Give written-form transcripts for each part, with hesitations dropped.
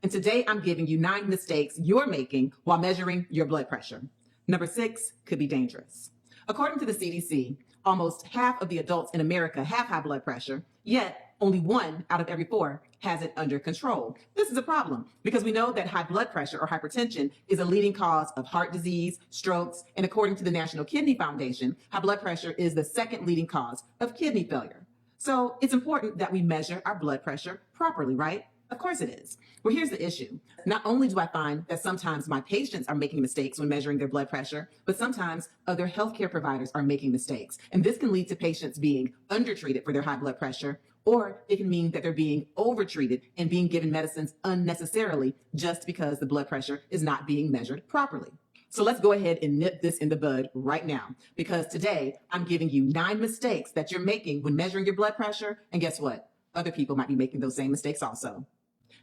and today I'm giving you 9 mistakes you're making while measuring your blood pressure. Number 6 could be dangerous. According to the CDC, almost half of the adults in America have high blood pressure, yet only 1 out of every 4 has it under control. This is a problem because we know that high blood pressure or hypertension is a leading cause of heart disease, strokes, and according to the National Kidney Foundation, high blood pressure is the second leading cause of kidney failure. So it's important that we measure our blood pressure properly, right? Of course it is. Well, here's the issue. Not only do I find that sometimes my patients are making mistakes when measuring their blood pressure, but sometimes other healthcare providers are making mistakes. And this can lead to patients being undertreated for their high blood pressure, or it can mean that they're being overtreated and being given medicines unnecessarily just because the blood pressure is not being measured properly. So let's go ahead and nip this in the bud right now, because today I'm giving you 9 mistakes that you're making when measuring your blood pressure. And guess what? Other people might be making those same mistakes also.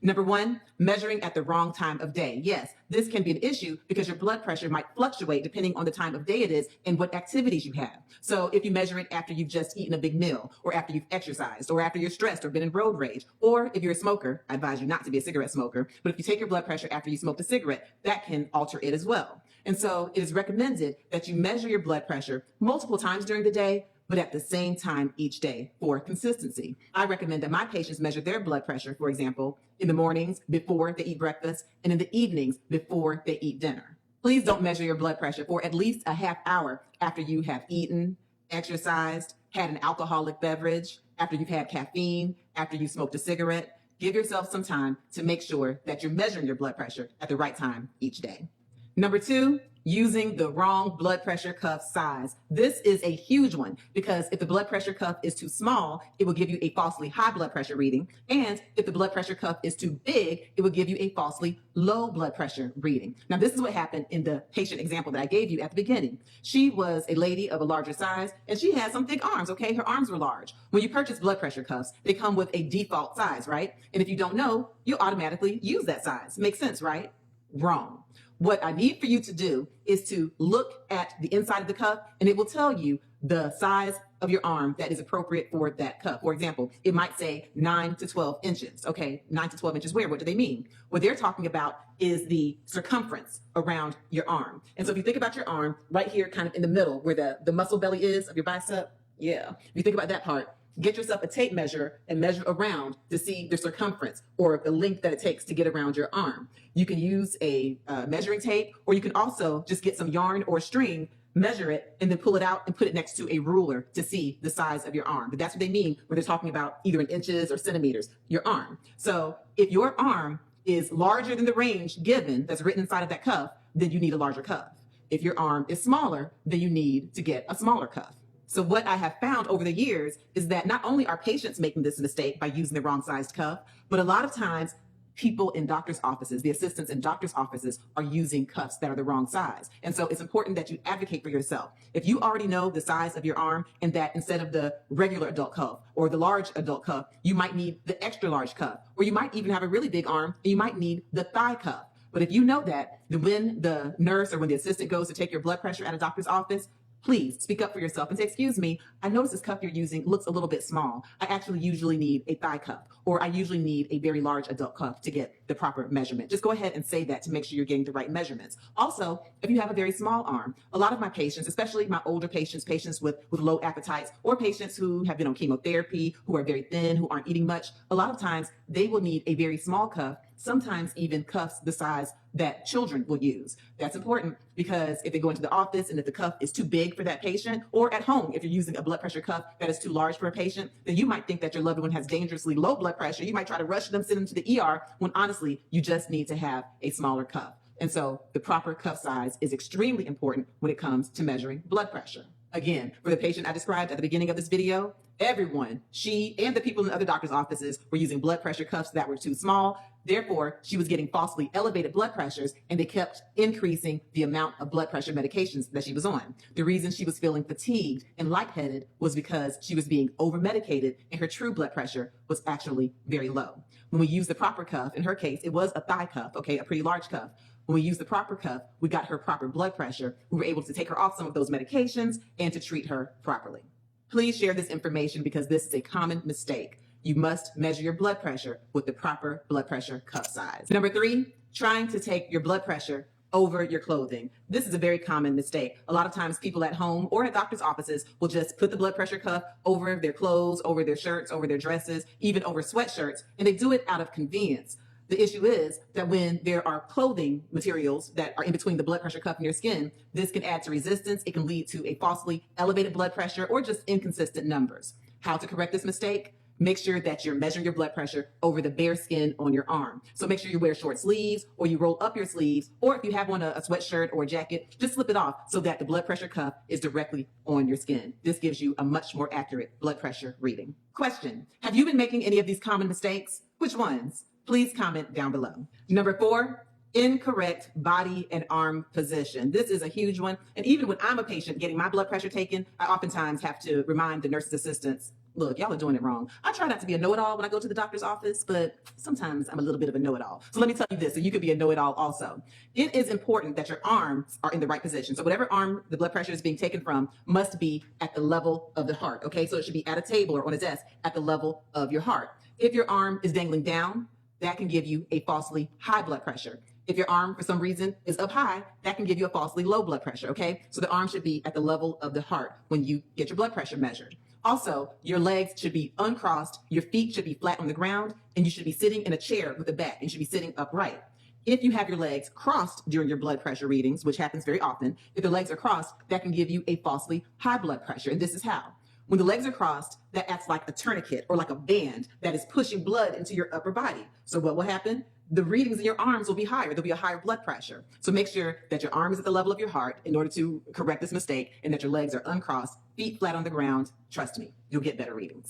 Number 1, measuring at the wrong time of day. Yes, this can be an issue because your blood pressure might fluctuate depending on the time of day it is and what activities you have. So if you measure it after you've just eaten a big meal, or after you've exercised, or after you're stressed or been in road rage, or if you're a smoker, I advise you not to be a cigarette smoker, but if you take your blood pressure after you smoked a cigarette, that can alter it as well. And so it is recommended that you measure your blood pressure multiple times during the day, but at the same time each day for consistency. I recommend that my patients measure their blood pressure, for example, in the mornings before they eat breakfast and in the evenings before they eat dinner. Please don't measure your blood pressure for at least a half hour after you have eaten, exercised, had an alcoholic beverage, after you've had caffeine, after you smoked a cigarette. Give yourself some time to make sure that you're measuring your blood pressure at the right time each day. Number 2, using the wrong blood pressure cuff size. This is a huge one because if the blood pressure cuff is too small, it will give you a falsely high blood pressure reading. And if the blood pressure cuff is too big, it will give you a falsely low blood pressure reading. Now, this is what happened in the patient example that I gave you at the beginning. She was a lady of a larger size and she had some thick arms, okay? Her arms were large. When you purchase blood pressure cuffs, they come with a default size, right? And if you don't know, you automatically use that size. Makes sense, right? Wrong. What I need for you to do is to look at the inside of the cuff and it will tell you the size of your arm that is appropriate for that cuff. For example, it might say 9 to 12 inches. Okay, 9 to 12 inches where? What do they mean? What they're talking about is the circumference around your arm. And so if you think about your arm right here, kind of in the middle where the muscle belly is of your bicep, yeah, if you think about that part, get yourself a tape measure and measure around to see the circumference or the length that it takes to get around your arm. You can use a measuring tape, or you can also just get some yarn or string, measure it, and then pull it out and put it next to a ruler to see the size of your arm. But that's what they mean when they're talking about either in inches or centimeters, your arm. So if your arm is larger than the range given that's written inside of that cuff, then you need a larger cuff. If your arm is smaller, then you need to get a smaller cuff. So what I have found over the years is that not only are patients making this mistake by using the wrong sized cuff, but a lot of times people in doctors' offices, the assistants in doctors' offices are using cuffs that are the wrong size. And so it's important that you advocate for yourself. If you already know the size of your arm and that instead of the regular adult cuff or the large adult cuff, you might need the extra large cuff, or you might even have a really big arm and you might need the thigh cuff. But if you know that, then when the nurse or when the assistant goes to take your blood pressure at a doctor's office, please speak up for yourself and say, excuse me, I notice this cuff you're using looks a little bit small. I actually usually need a thigh cuff, or I usually need a very large adult cuff to get the proper measurement. Just go ahead and say that to make sure you're getting the right measurements. Also, if you have a very small arm, a lot of my patients, especially my older patients, patients with low appetites, or patients who have been on chemotherapy, who are very thin, who aren't eating much, a lot of times they will need a very small cuff, sometimes even cuffs the size that children will use. That's important because if they go into the office and if the cuff is too big for that patient, or at home, if you're using a blood pressure cuff that is too large for a patient, then you might think that your loved one has dangerously low blood pressure. You might try to rush them, send them to the ER, when honestly, you just need to have a smaller cuff. And so the proper cuff size is extremely important when it comes to measuring blood pressure. Again, for the patient I described at the beginning of this video, everyone, she and the people in other doctors' offices were using blood pressure cuffs that were too small. Therefore, she was getting falsely elevated blood pressures, and they kept increasing the amount of blood pressure medications that she was on. The reason she was feeling fatigued and lightheaded was because she was being over-medicated and her true blood pressure was actually very low. When we use the proper cuff, in her case, it was a thigh cuff, okay, a pretty large cuff. When we used the proper cuff, we got her proper blood pressure. We were able to take her off some of those medications and to treat her properly. Please share this information because this is a common mistake. You must measure your blood pressure with the proper blood pressure cuff size. Number 3, trying to take your blood pressure over your clothing. This is a very common mistake. A lot of times people at home or at doctor's offices will just put the blood pressure cuff over their clothes, over their shirts, over their dresses, even over sweatshirts, and they do it out of convenience. The issue is that when there are clothing materials that are in between the blood pressure cuff and your skin, this can add to resistance. It can lead to a falsely elevated blood pressure or just inconsistent numbers. How to correct this mistake? Make sure that you're measuring your blood pressure over the bare skin on your arm. So make sure you wear short sleeves or you roll up your sleeves, or if you have on a sweatshirt or a jacket, just slip it off so that the blood pressure cuff is directly on your skin. This gives you a much more accurate blood pressure reading. Question: have you been making any of these common mistakes? Which ones? Please comment down below. Number 4, incorrect body and arm position. This is a huge one. And even when I'm a patient getting my blood pressure taken, I oftentimes have to remind the nurse's assistants, look, y'all are doing it wrong. I try not to be a know-it-all when I go to the doctor's office, but sometimes I'm a little bit of a know-it-all. So let me tell you this, so you could be a know-it-all also. It is important that your arms are in the right position. So whatever arm the blood pressure is being taken from must be at the level of the heart, okay? So it should be at a table or on a desk at the level of your heart. If your arm is dangling down, that can give you a falsely high blood pressure. If your arm, for some reason, is up high, that can give you a falsely low blood pressure, okay? So the arm should be at the level of the heart when you get your blood pressure measured. Also, your legs should be uncrossed, your feet should be flat on the ground, and you should be sitting in a chair with a back, and you should be sitting upright. If you have your legs crossed during your blood pressure readings, which happens very often, if the legs are crossed, that can give you a falsely high blood pressure, and this is how. When the legs are crossed, that acts like a tourniquet or like a band that is pushing blood into your upper body. So what will happen? The readings in your arms will be higher. There'll be a higher blood pressure. So make sure that your arm is at the level of your heart in order to correct this mistake, and that your legs are uncrossed, feet flat on the ground. Trust me, you'll get better readings.